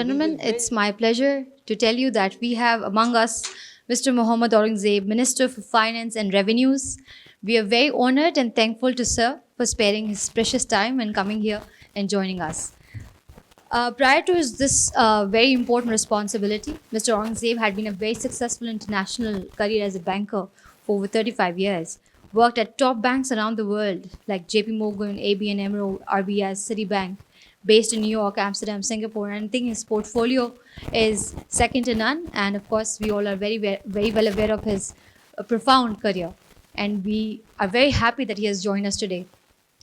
Gentlemen, it's my pleasure to tell you that we have among us Mr. Mohammad Aurangzeb, Minister for Finance and Revenues. We are very honored and thankful to Sir for sparing his precious time and coming here and joining us. Prior to this very important responsibility, Mr. Aurangzeb had been a very successful international career as a banker for over 35 years. Worked at top banks around the world like JPMorgan, ABN AMRO, RBS, Citibank, based in New York, Amsterdam, Singapore, and I think his portfolio is second to none. And of course, we all are very well aware of his profound career. And we are very happy that he has joined us today.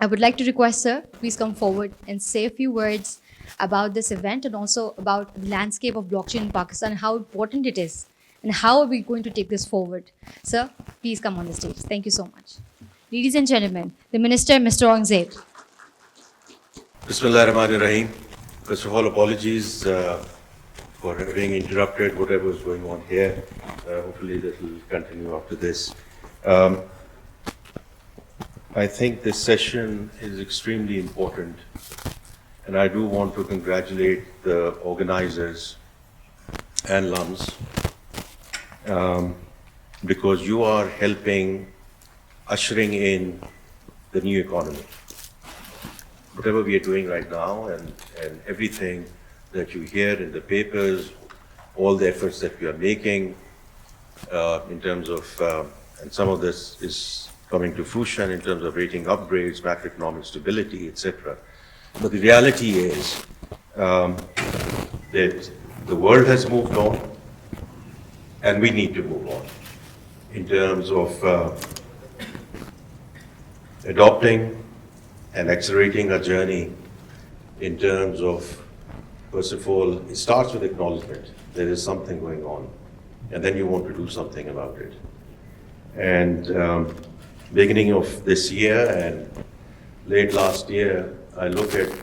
I would like to request, sir, please come forward and say a few words about this event and also about the landscape of blockchain in Pakistan, how important it is, and how are we going to take this forward. Sir, please come on the stage. Thank you so much. Ladies and gentlemen, the Minister, Mr. Aurangzeb. Bismillahirrahmanirrahim. First of all, apologies for having interrupted whatever was going on here. Hopefully this will continue after this. I think this session is extremely important, and I do want to congratulate the organizers and LUMS because you are helping ushering in the new economy. Whatever we are doing right now and everything that you hear in the papers, all the efforts that we are making in terms of, and some of this is coming to fruition in terms of rating upgrades, macroeconomic stability, etc. But the reality is that the world has moved on and we need to move on in terms of adopting and accelerating our journey in terms of, first of all, it starts with acknowledgement. There is something going on, and then you want to do something about it. And beginning of this year and late last year, I look at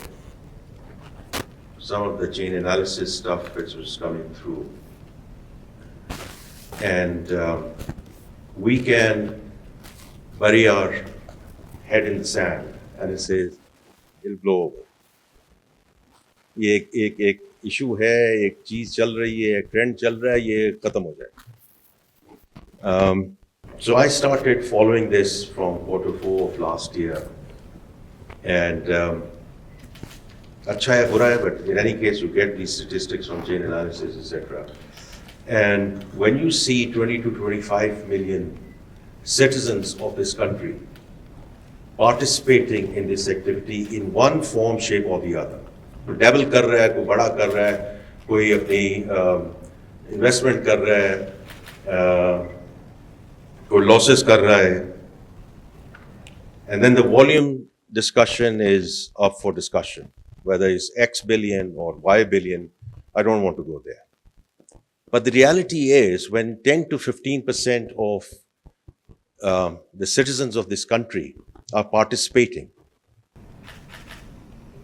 some of the chain analysis stuff which was coming through. And we can bury our head in the sand and it says, it'll blow over. ये एक issue है, एक चीज चल रही है, एक trend चल रहा है, ये खत्म हो जाए. So I started following this from Q4 of last year, and अच्छा है, बुरा है, but in any case you get these statistics from chain analysis, etc. And when you see 20 to 25 million citizens of this country participating in this activity in one form, shape or the other. कोई double कर रहा है, कोई बड़ा कर रहा है, कोई अपनी इन्वेस्टमेंट कर रहा है, कोई losses कर रहा है. And then the volume discussion is up for discussion, whether it's X billion or Y billion. I don't want to go there. But the reality is when 10 to 15% of the citizens of this country are participating,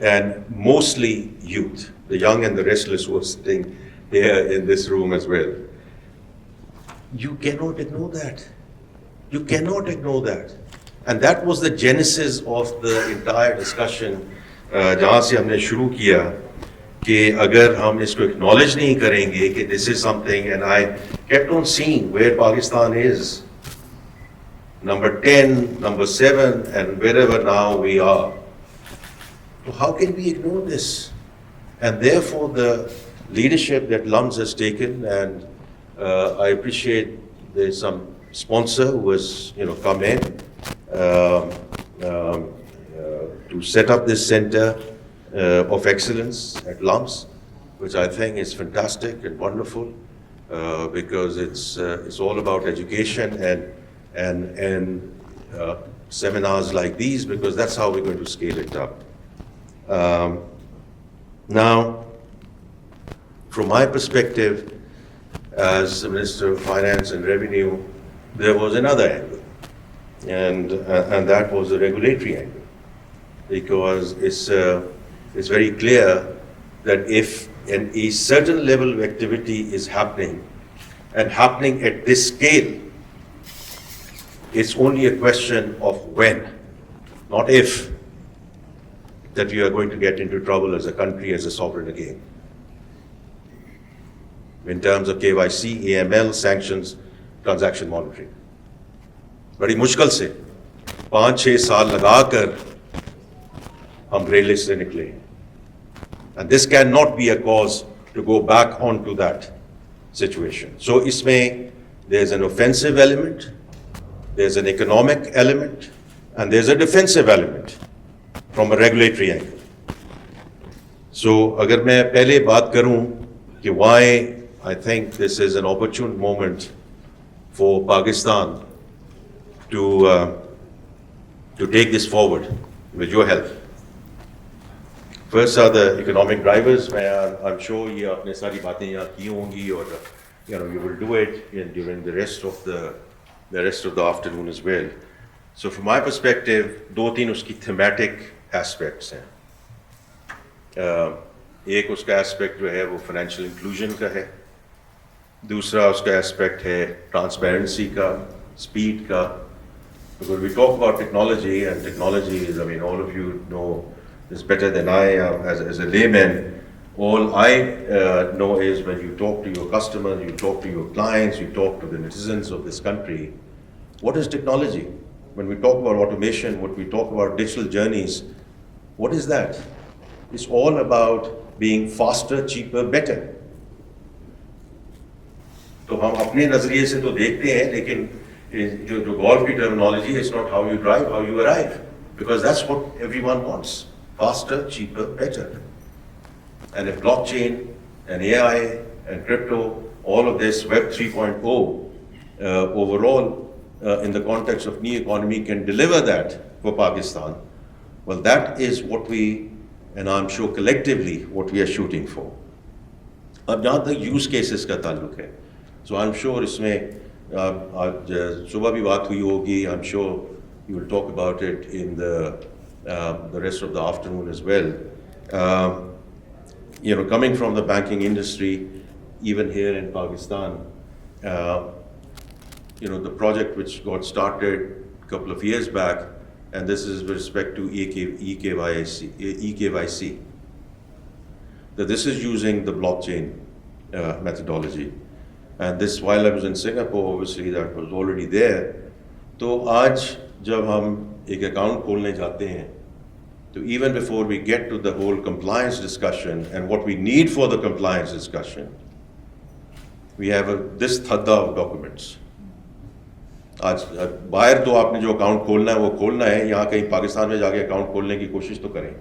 and mostly youth, the young and the restless who are sitting here in this room as well. You cannot ignore that. You cannot ignore that. And that was the genesis of the entire discussion जहाँ से हमने शुरू किया कि अगर हम इसको acknowledge नहीं करेंगे कि this is something, and I kept on seeing where Pakistan is. Number 10, number 7, and wherever now we are. So how can we ignore this? And therefore the leadership that LUMS has taken, and I appreciate there's some sponsor who has come in to set up this center of excellence at LUMS, which I think is fantastic and wonderful because it's all about education and seminars like these, because that's how we're going to scale it up. Now, from my perspective as the Minister of Finance and Revenue, there was another angle, and that was the regulatory angle, because it's very clear that if a certain level of activity is happening and happening at this scale, it's only a question of when, not if, that we are going to get into trouble as a country, as a sovereign again. in terms of KYC, AML, sanctions, transaction monitoring. बड़ी मुश्किल से 5-6 साल लगाकर हम grey list से निकले, and this cannot be a cause to go back onto that situation. So इसमें there's an offensive element, there's an economic element, and there's a defensive element from a regulatory angle. So अगर मैं पहले बात करूं कि why I think this is an opportune moment for Pakistan to take this forward with your help. First are the economic drivers. I'm sure ये आपने सारी बातें यहाँ की होंगी और you will do it during the rest of the afternoon as well. So from my perspective, 2-3 उसकी thematic aspects हैं. एक उसका aspect जो है वो financial inclusion का है. दूसरा उसका aspect है transparency का, speed का. Because we talk about technology, and technology is, I mean, all of you know this better than I am as a layman. All I know is when you talk to your customers, you talk to your clients, you talk to the citizens of this country, what is technology? When we talk about automation, what we talk about digital journeys, what is that? It's all about being faster, cheaper, better. तो हम अपने नजरिए से तो देखते हैं, लेकिन जो golf की terminology is not how you drive, how you arrive, because that's what everyone wants: faster, cheaper, better. And if blockchain and AI and crypto, all of this Web 3.0 overall in the context of new economy can deliver that for Pakistan, well, that is what we, and I'm sure collectively, what we are shooting for. अब जहाँ तक use cases का ताल्लुक है, so I'm sure इसमें आज सुबह भी बात हुई होगी. I'm sure you will talk about it in the rest of the afternoon as well. Coming from the banking industry, even here in Pakistan, the project which got started a couple of years back, and this is with respect to EKYC, that this is using the blockchain methodology. And this, while I was in Singapore, obviously that was already there. तो आज जब हम एक account खोलने जाते हैं, so even before we get to the whole compliance discussion and what we need for the compliance discussion, we have this thadda of documents. आज बाहर तो आपने जो account खोलना है वो खोलना है, यहाँ कहीं पाकिस्तान में जाके account खोलने की कोशिश तो करें.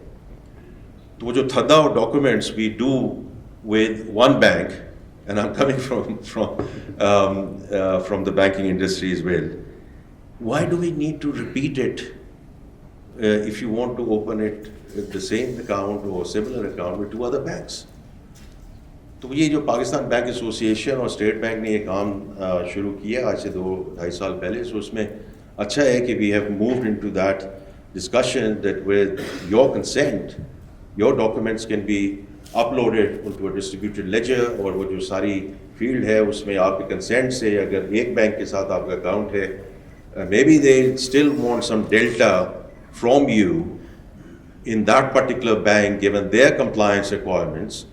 तो वो जो thadda of documents we do with one bank, and I'm coming from the banking industry as well. Why do we need to repeat it if you want to open it the same account or similar account with 2 other banks? तो ये जो Pakistan bank association और state bank ने ये काम शुरू किया आज से 2-2.5 साल पहले, सो उसमें अच्छा है कि we have moved into that discussion that with your consent, your documents can be uploaded onto a distributed ledger, और वो जो सारी फील्ड है उसमें आपके कंसेंट से अगर एक बैंक के साथ आपका अकाउंट है, maybe they still want some delta from you in that particular bank given their compliance requirements,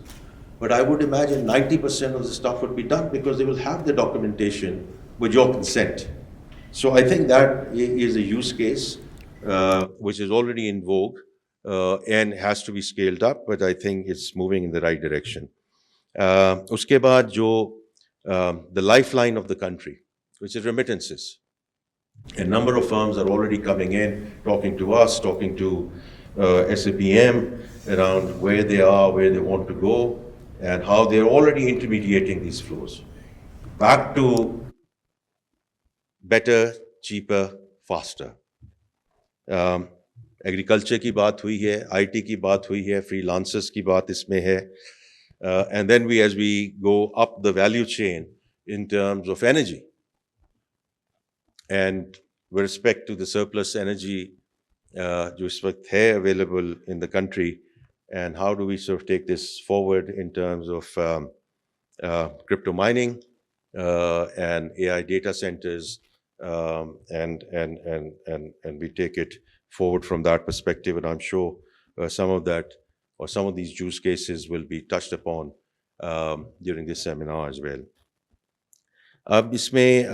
but I would imagine 90% of the stuff would be done because they will have the documentation with your consent. So I think that is a use case which is already in vogue and has to be scaled up, but I think it's moving in the right direction. Uske baad jo the lifeline of the country, which is remittances. A number of firms are already coming in, talking to us, talking to SAPM around where they are, where they want to go, and how they're already intermediating these flows. Back to better, cheaper, faster. Agriculture की बात हुई है, IT की बात हुई है, freelancers की बात इसमें है, and then as we go up the value chain in terms of energy, and with respect to the surplus energy जो इस वक्त है available in the country, and how do we sort of take this forward in terms of crypto mining and AI data centers, and we take it forward from that perspective, and I'm sure some of that or some of these use cases will be touched upon during this seminar as well. अब इसमें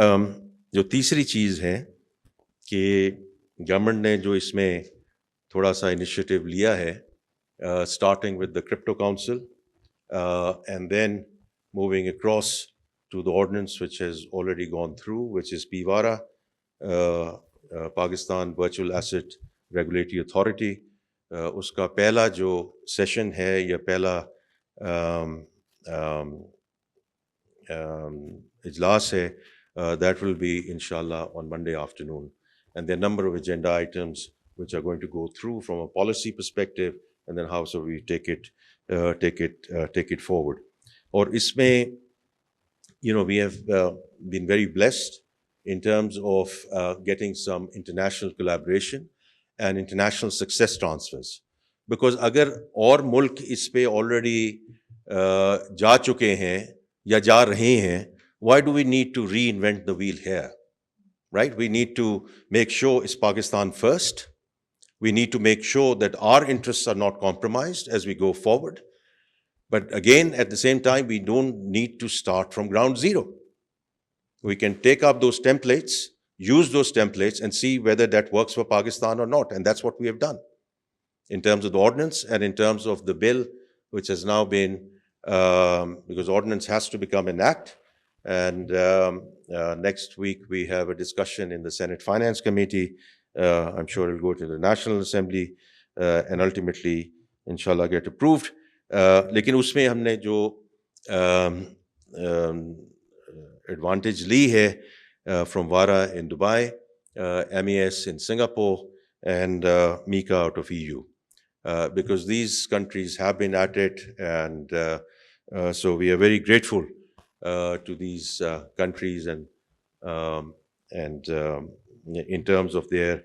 जो तीसरी चीज़ है कि government ने जो इसमें थोड़ा सा इनिशिएटिव लिया है, starting with the Crypto Council and then moving across to the ordinance which has already gone through, which is PVARA, Pakistan Virtual Asset Regulatory Authority. उसका पहला जो सेशन है या पहला इजलास है, that will be inshallah on Monday afternoon, and there are a number of agenda items which are going to go through from a policy perspective, and then how so we take it forward. Or isme, we have been very blessed in terms of getting some international collaboration and international success transfers. Because agar aur mulk is pe already ja chuke hain ya ja rahe hain, why do we need to reinvent the wheel here? Right? We need to make sure it's Pakistan first. We need to make sure that our interests are not compromised as we go forward. But again, at the same time, we don't need to start from ground zero. We can take up those templates, use those templates, and see whether that works for Pakistan or not. And that's what we have done in terms of the ordinance and in terms of the bill, which has now been, because ordinance has to become an act. And next week, we have a discussion in the Senate Finance Committee. I'm sure it'll go to the National Assembly and ultimately, inshallah, get approved. लेकिन उसमें हमने जो advantage ली है from VARA in Dubai, MES in Singapore, and MiCA out of EU, because these countries have been at it, and so we are very grateful to these countries and in terms of their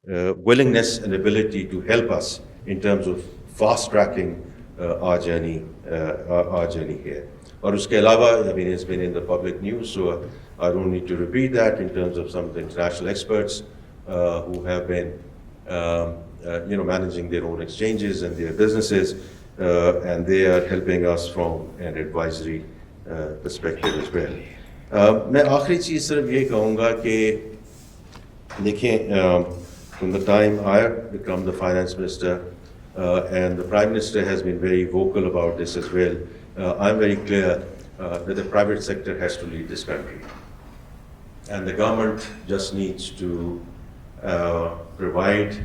willingness and ability to help us in terms of fast tracking our journey here. Or uske alawa, I mean, it's been in the public news, so I don't need to repeat that in terms of some of the international experts who have been, managing their own exchanges and their businesses, and they are helping us from an advisory perspective as well. मैं आखिरी चीज़ सिर्फ ये कहूँगा कि देखिए, from the time I have become the finance minister, and the Prime Minister has been very vocal about this as well, I'm very clear that the private sector has to lead this country. And the government just needs to provide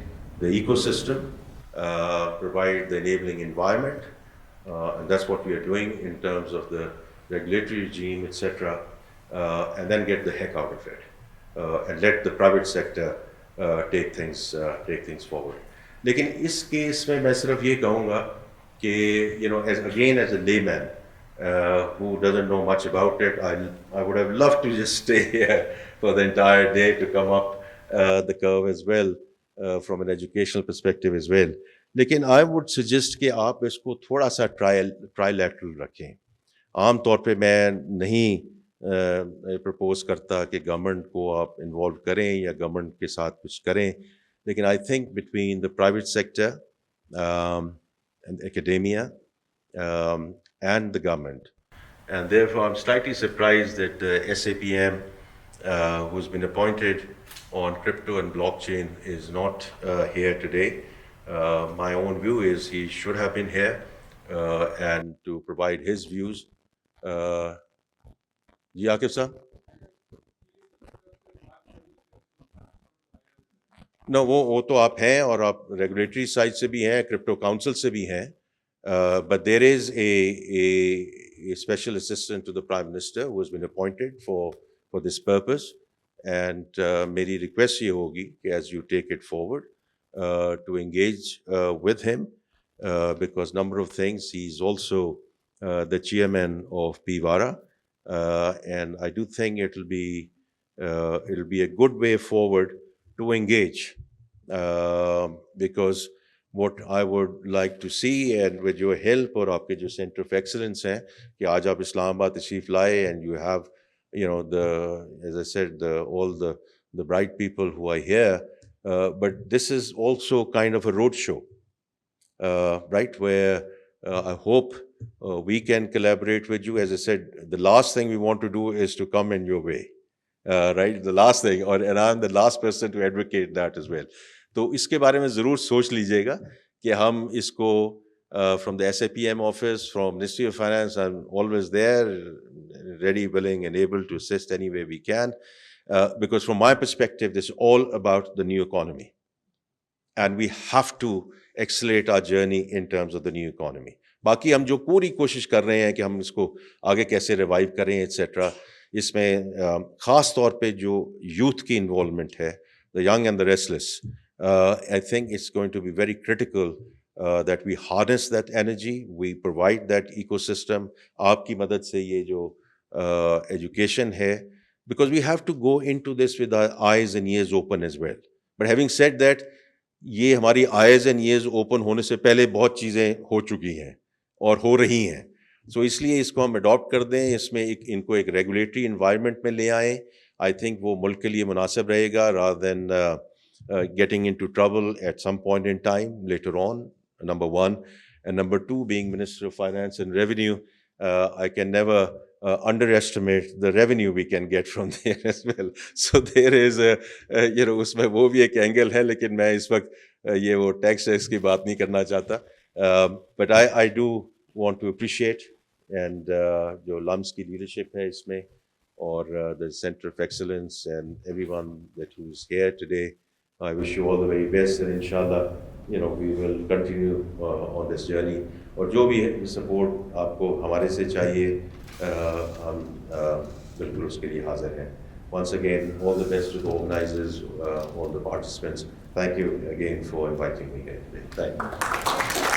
the ecosystem, provide the enabling environment, and that's what we are doing in terms of the regulatory regime, etc., and then get the heck out of it, and let the private sector take things forward. लेकिन इस case में मैं सिर्फ ये कहूँगा कि as a layman who doesn't know much about it, I would have loved to just stay here for the entire day to come up the curve as well from an educational perspective as well. लेकिन I would suggest कि आप इसको थोड़ा सा trilateral रखें. आम तौर पे मैं नहीं प्रपोज करता कि गवर्नमेंट को आप इन्वॉल्व करें या गवर्नमेंट के साथ कुछ करें, लेकिन I think between the private sector and academia and the government, and therefore I'm slightly surprised that SAPM, who's been appointed on crypto and blockchain, is not here today. My own view is he should have been here and to provide his views. जी आकिब साहब, No, वो तो आप हैं और आप regulatory side से भी हैं, क्रिप्टो काउंसिल से भी हैं, but there is a special assistant to the Prime Minister who has been appointed for this purpose, and मेरी request ये होगी कि as you take it forward to engage with him, because number of things, he's also the chairman of PVARA, and I do think it'll be a good way forward to engage, because what I would like to see, and with your help और आपके जो Center of Excellence हैं कि आज आप इस्लामाबाद तशरीफ लाए, and you have, as I said, all the bright people who are here, but this is also kind of a road show, right, where I hope we can collaborate with you. As I said, the last thing we want to do is to come in your way, right? The last thing, and I'm the last person to advocate that as well. तो इसके बारे में ज़रूर सोच लीजिएगा कि हम इसको from the SAPM office, from Ministry of Finance, I'm always there, ready, willing, and able to assist any way we can. Because from my perspective, this is all about the new economy. And we have to accelerate our journey in terms of the new economy. बाकी हम जो पूरी कोशिश कर रहे हैं कि हम इसको आगे कैसे रिवाइव करें एटसेट्रा, इसमें ख़ास तौर पे जो यूथ की इन्वॉल्वमेंट है, the young and the restless, I think it's going to be very critical that we harness that energy, we provide that ecosystem. आपकी मदद से ये जो education है, because we have to go into this with our eyes and ears open as well. But having said that, ये हमारी eyes and ears open होने से पहले बहुत चीज़ें हो चुकी हैं और हो रही हैं. So इसलिए इसको हम adopt कर दें, इसमें इनको एक regulatory environment में ले आएं. I think वो मुल्क के लिए मुनासिब रहेगा, rather than getting into trouble at some point in time later on, number one. And number two, being Minister of Finance and Revenue, I can never underestimate the revenue we can get from there as well. So there is उसमें वो भी एक angle है, लेकिन मैं इस वक्त ये वो टैक्स की बात नहीं करना चाहता. But I do want to appreciate and जो LUMS की leadership है इसमें, or the Center of Excellence and everyone that who's here today. I wish you all the very best, and inshallah, we will continue on this journey. और जो भी support आपको हमारे से चाहिए, हम बिल्कुल उसके लिए हाजिर हैं. Once again, all the best to the organizers, all the participants. Thank you again for inviting me here today. Thank you.